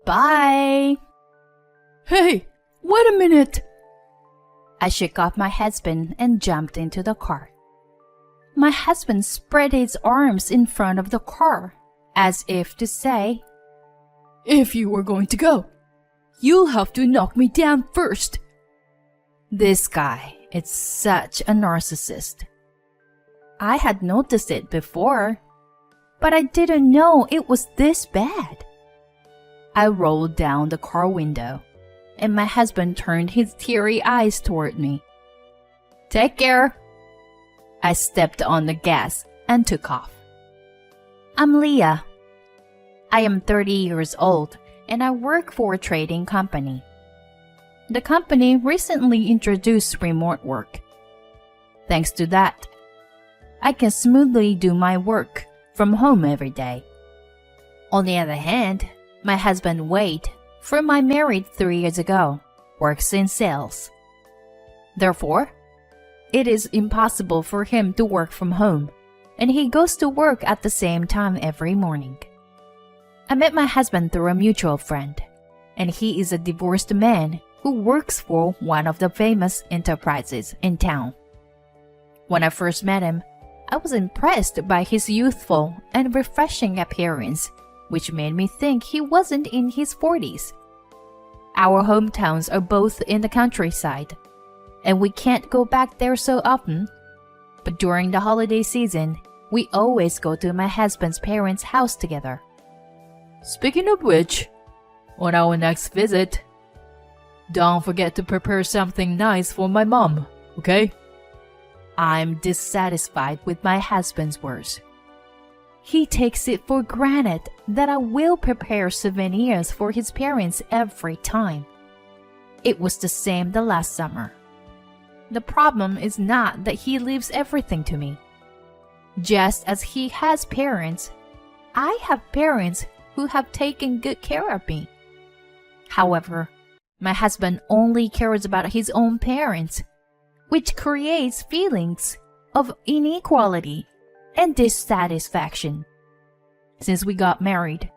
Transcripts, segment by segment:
Bye. Hey, wait a minute. I shook off my husband and jumped into the car. My husband spread his arms in front of the car, as if to say, If you were going to go, you'll have to knock me down first. This guy is such a narcissist. I had noticed it before, but I didn't know it was this bad. I rolled down the car window, and my husband turned his teary eyes toward me. Take care. I stepped on the gas and took off. I'm Leah. I am 30 years old, and I work for a trading company. The company recently introduced remote work. Thanks to that, I can smoothly do my work from home every day. On the other hand, my husband Wade, whom I married 3 years ago, works in sales. Therefore, it is impossible for him to work from home, and he goes to work at the same time every morning. I met my husband through a mutual friend, and he is a divorced man who works for one of the famous enterprises in town. When I first met him, I was impressed by his youthful and refreshing appearance, which made me think he wasn't in his 40s. Our hometowns are both in the countryside, and we can't go back there so often. But during the holiday season, we always go to my husband's parents' house together. Speaking of which, on our next visit, don't forget to prepare something nice for my mom, okay? I'm dissatisfied with my husband's words. He takes it for granted that I will prepare souvenirs for his parents every time. It was the same the last summer. The problem is not that he leaves everything to me. Just as he has parents, I have parents who have taken good care of me. However, my husband only cares about his own parents, which creates feelings of inequality and dissatisfaction. Since we got married,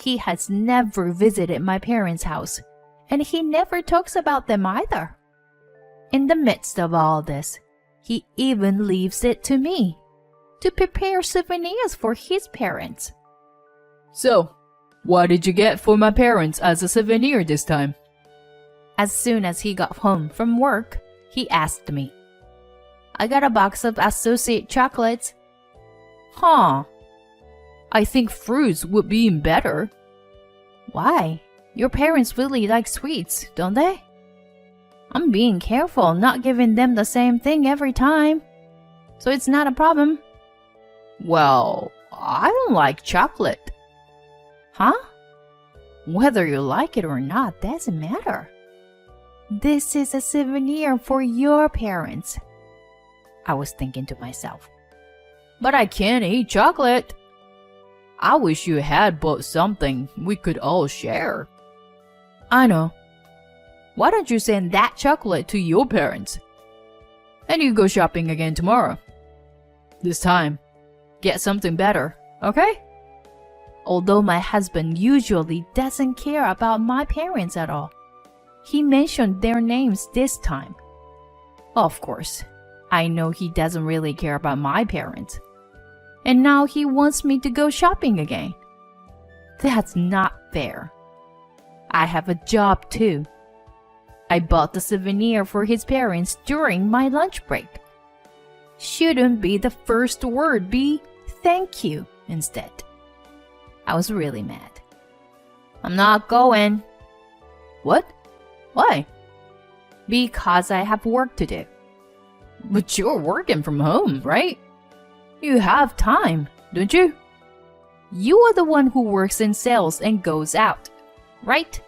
he has never visited my parents' house, and he never talks about them either. In the midst of all this, he even leaves it to me to prepare souvenirs for his parents. So, what did you get for my parents as a souvenir this time? As soon as he got home from work, he asked me. I got a box of associate chocolates. Huh. I think fruits would be better. Why? Your parents really like sweets, don't they? I'm being careful not giving them the same thing every time, so it's not a problem. Well, I don't like chocolate. Huh? Whether you like it or not doesn't matter. This is a souvenir for your parents. I was thinking to myself. But I can't eat chocolate. I wish you had bought something we could all share. I know. Why don't you send that chocolate to your parents? And you go shopping again tomorrow. This time, get something better, okay? Although my husband usually doesn't care about my parents at all, he mentioned their names this time. Of course, I know he doesn't really care about my parents. And now he wants me to go shopping again. That's not fair. I have a job too. I bought the souvenir for his parents during my lunch break. Shouldn't be the first word be thank you instead? I was really mad. I'm not going. What? Why? Because I have work to do. But you're working from home, right? You have time, don't you? You are the one who works in sales and goes out, right?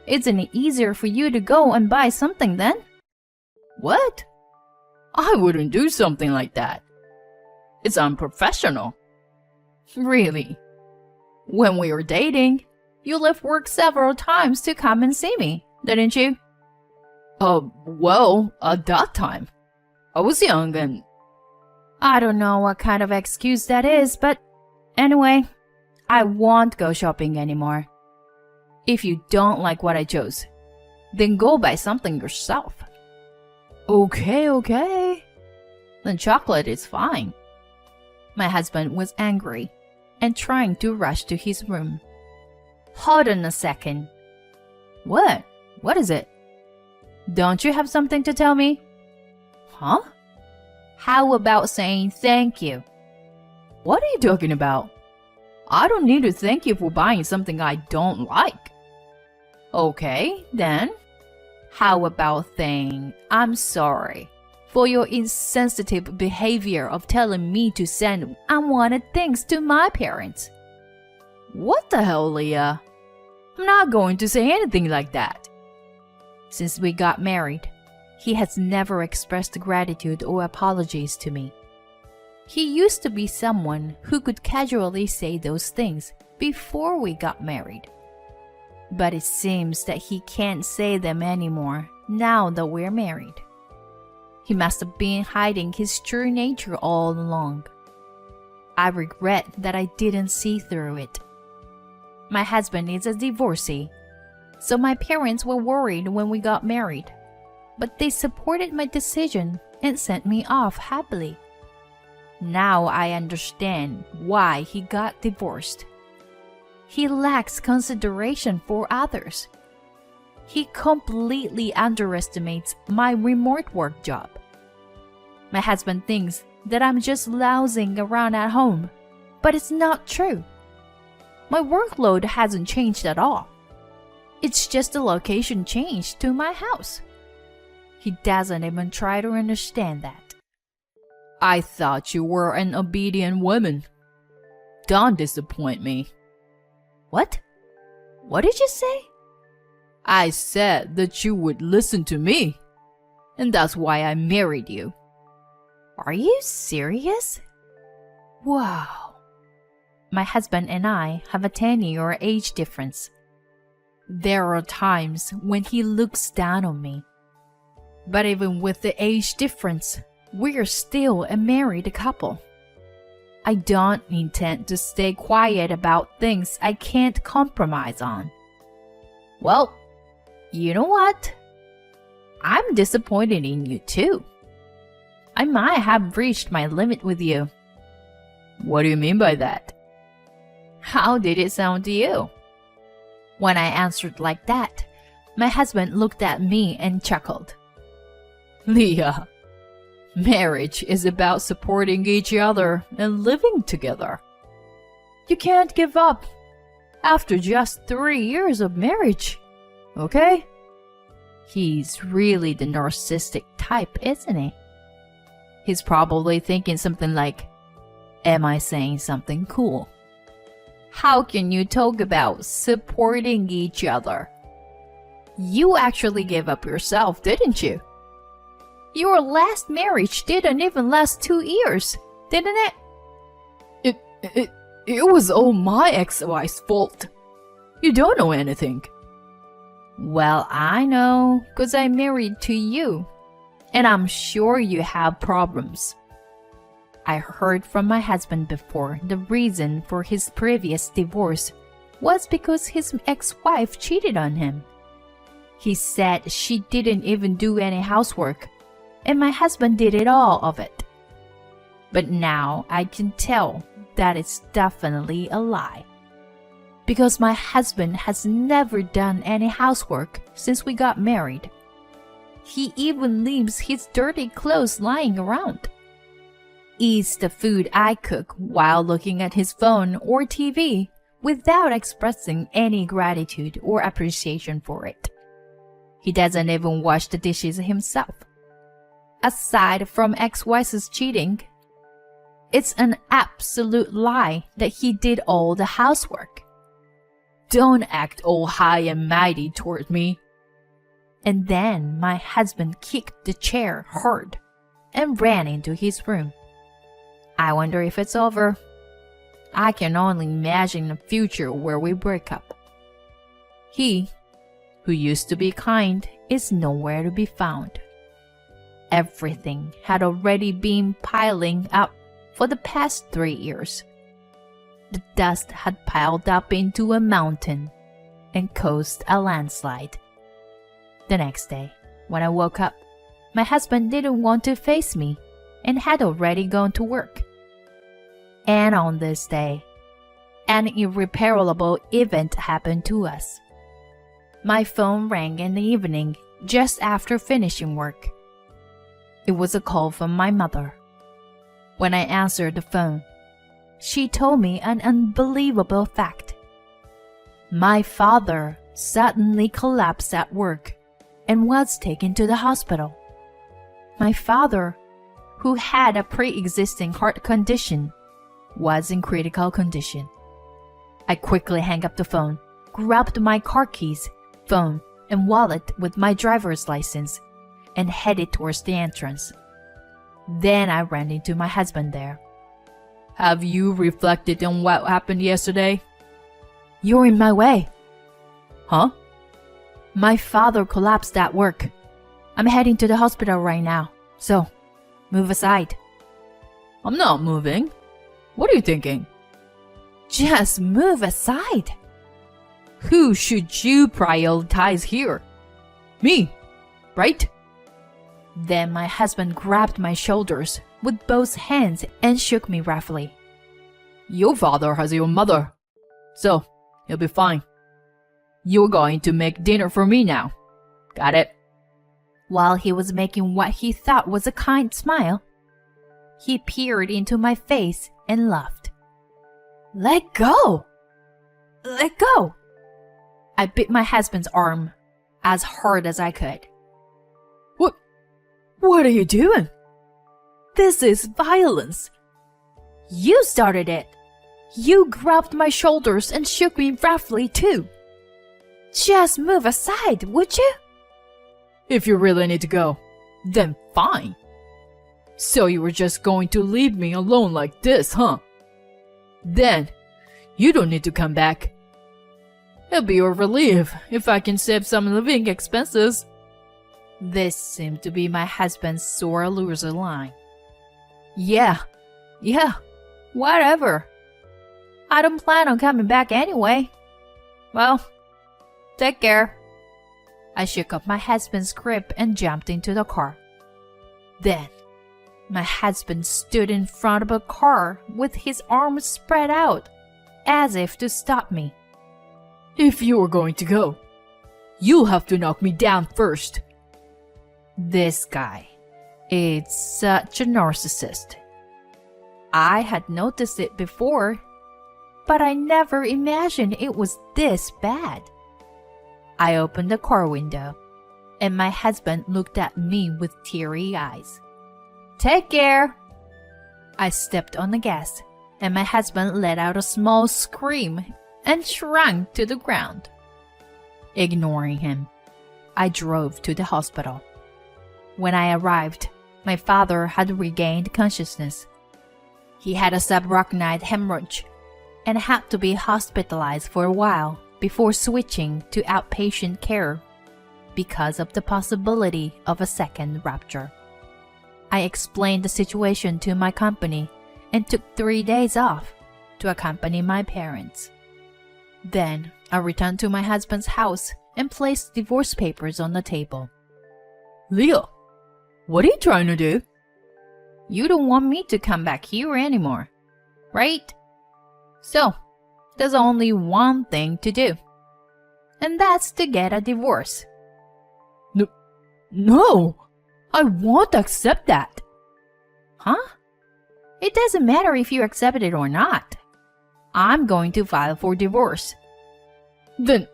Isn't it easier for you to go and buy something then? What? I wouldn't do something like that. It's unprofessional. Really? When we were dating, you left work several times to come and see me, didn't you? Well, at that time, I was young and... I don't know what kind of excuse that is, but anyway, I won't go shopping anymore. If you don't like what I chose, then go buy something yourself. Okay. Then chocolate is fine. My husband was angry and trying to rush to his room. Hold on a second. What? What is it? Don't you have something to tell me? Huh? How about saying thank you? What are you talking about? I don't need to thank you for buying something I don't like. Okay, then. How about saying I'm sorry for your insensitive behavior of telling me to send unwanted things to my parents? What the hell, Leah? I'm not going to say anything like that. Since we got married, he has never expressed gratitude or apologies to me. He used to be someone who could casually say those things before we got married. But it seems that he can't say them anymore now that we're married. He must have been hiding his true nature all along. I regret that I didn't see through it. My husband is a divorcee, so my parents were worried when we got married, but they supported my decision and sent me off happily. Now I understand why he got divorced. He lacks consideration for others. He completely underestimates my remote work job. My husband thinks that I'm just lounging around at home, but it's not true. My workload hasn't changed at all. It's just a location change to my house. He doesn't even try to understand that. I thought you were an obedient woman. Don't disappoint me. What? What did you say? I said that you would listen to me, and that's why I married you. Are you serious? Wow. My husband and I have a 10-year age difference. There are times when he looks down on me. But even with the age difference, we're still a married couple. I don't intend to stay quiet about things I can't compromise on. Well, you know what? I'm disappointed in you too. I might have reached my limit with you. What do you mean by that? How did it sound to you? When I answered like that, my husband looked at me and chuckled. Leah, marriage is about supporting each other and living together. You can't give up after just 3 years of marriage, okay? He's really the narcissistic type, isn't he? He's probably thinking something like, am I saying something cool? How can you talk about supporting each other? You actually gave up yourself, didn't you? Your last marriage didn't even last 2 years, didn't it? It was all my ex-wife's fault. You don't know anything. Well, I know, 'cause I'm married to you. And I'm sure you have problems. I heard from my husband before the reason for his previous divorce was because his ex-wife cheated on him. He said she didn't even do any housework, and my husband did it all of it. But now I can tell that it's definitely a lie. Because my husband has never done any housework since we got married. He even leaves his dirty clothes lying around. Eats the food I cook while looking at his phone or TV without expressing any gratitude or appreciation for it. He doesn't even wash the dishes himself. Aside from ex-wife's cheating, it's an absolute lie that he did all the housework. Don't act all high and mighty toward me. And then my husband kicked the chair hard and ran into his room. I wonder if it's over. I can only imagine a future where we break up. He, who used to be kind, is nowhere to be found. Everything had already been piling up for the past 3 years. The dust had piled up into a mountain, and caused a landslide. The next day, when I woke up, my husband didn't want to face me and had already gone to work. And on this day, an irreparable event happened to us. My phone rang in the evening just after finishing work. It was a call from my mother. When I answered the phone, she told me an unbelievable fact. My father suddenly collapsed at work and was taken to the hospital. My father, who had a pre-existing heart condition, was in critical condition. I quickly hung up the phone, grabbed my car keys, phone, and wallet with my driver's license, and headed towards the entrance. Then I ran into my husband there. Have you reflected on what happened yesterday? You're in my way. Huh? My father collapsed at work. I'm heading to the hospital right now, so move aside. I'm not moving. What are you thinking? Just move aside. Who should you prioritize here? Me, right? Then my husband grabbed my shoulders with both hands and shook me roughly. Your father has your mother, so you'll be fine. You're going to make dinner for me now. Got it? While he was making what he thought was a kind smile, he peered into my face and laughed. Let go! Let go! I bit my husband's arm as hard as I could. What are you doing? This is violence. You started it. You grabbed my shoulders and shook me roughly too. Just move aside, would you? If you really need to go, then fine. So you were just going to leave me alone like this, huh? Then, you don't need to come back. It'll be a relief if I can save some living expenses. This seemed to be my husband's sore loser line. Yeah, whatever. I don't plan on coming back anyway. Well, take care. I shook up my husband's grip and jumped into the car. Then, my husband stood in front of a car with his arms spread out, as if to stop me. If you are going to go, you'll have to knock me down first. This guy is such a narcissist. I had noticed it before, but I never imagined it was this bad. I opened the car window, and my husband looked at me with teary eyes. Take care! I stepped on the gas, and my husband let out a small scream and shrunk to the ground. Ignoring him, I drove to the hospital. When I arrived, my father had regained consciousness. He had a subarachnoid hemorrhage and had to be hospitalized for a while before switching to outpatient care because of the possibility of a second rupture. I explained the situation to my company and took 3 days off to accompany my parents. Then I returned to my husband's house and placed divorce papers on the table. Leah, what are you trying to do? You don't want me to come back here anymore, right? So, there's only one thing to do, and that's to get a divorce. No, I won't accept that. Huh? It doesn't matter if you accept it or not. I'm going to file for divorce. Then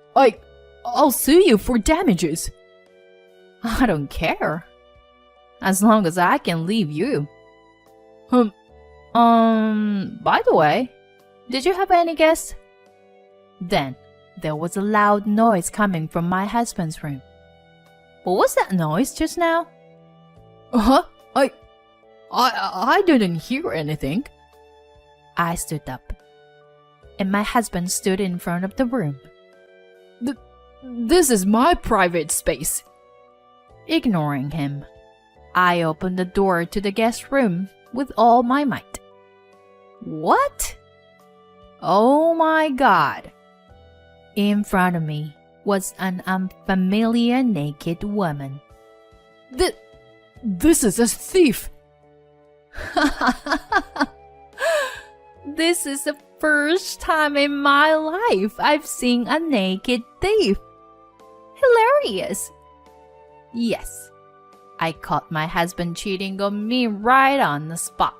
I'll sue you for damages. I don't care. As long as I can leave you. By the way, did you have any guests? Then there was a loud noise coming from my husband's room. What was that noise just now? Huh? I didn't hear anything. I stood up, and my husband stood in front of the room. This is my private space. Ignoring him, I opened the door to the guest room with all my might. What? Oh my God. In front of me was an unfamiliar naked woman. This is a thief! This is the first time in my life I've seen a naked thief. Hilarious. Yes, I caught my husband cheating on me right on the spot.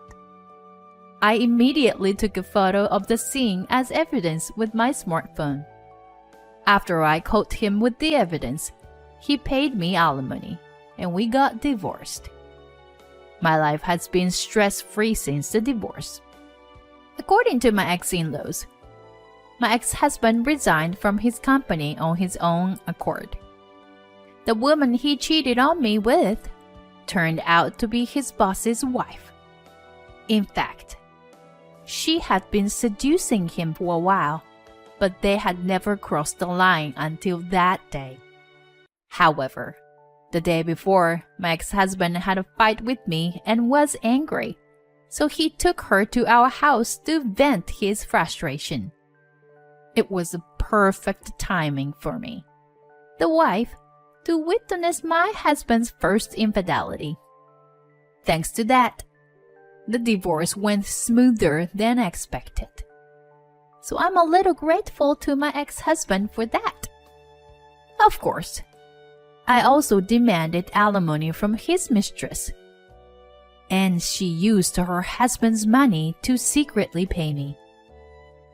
I immediately took a photo of the scene as evidence with my smartphone. After I caught him with the evidence, he paid me alimony, and we got divorced. My life has been stress-free since the divorce. According to my ex-in-laws, my ex-husband resigned from his company on his own accord. The woman he cheated on me with turned out to be his boss's wife. In fact, she had been seducing him for a while, but they had never crossed the line until that day. However, the day before, my ex-husband had a fight with me and was angry, so he took her to our house to vent his frustration. It was the perfect timing for me, the wife, to witness my husband's first infidelity. Thanks to that, the divorce went smoother than expected. So I'm a little grateful to my ex-husband for that. Of course, I also demanded alimony from his mistress, and she used her husband's money to secretly pay me.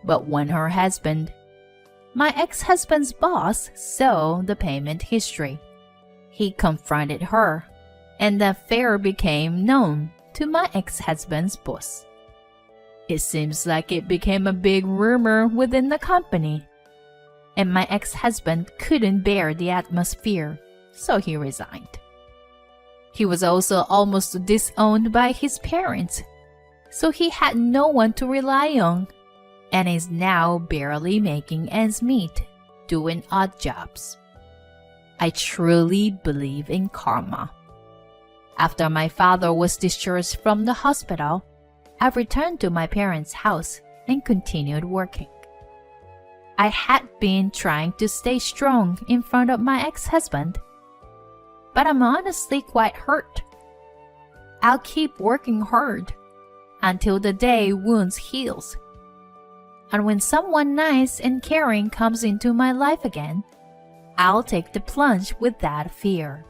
But when her husband, my ex-husband's boss, saw the payment history, he confronted her, and the affair became known to my ex-husband's boss. It seems like it became a big rumor within the company, and my ex-husband couldn't bear the atmosphere, so he resigned. He was also almost disowned by his parents, so he had no one to rely on, and is now barely making ends meet, doing odd jobs. I truly believe in karma. After my father was discharged from the hospital, I returned to my parents' house and continued working. I had been trying to stay strong in front of my ex-husband, but I'm honestly quite hurt. I'll keep working hard until the day wounds heals. And when someone nice and caring comes into my life again, I'll take the plunge without fear.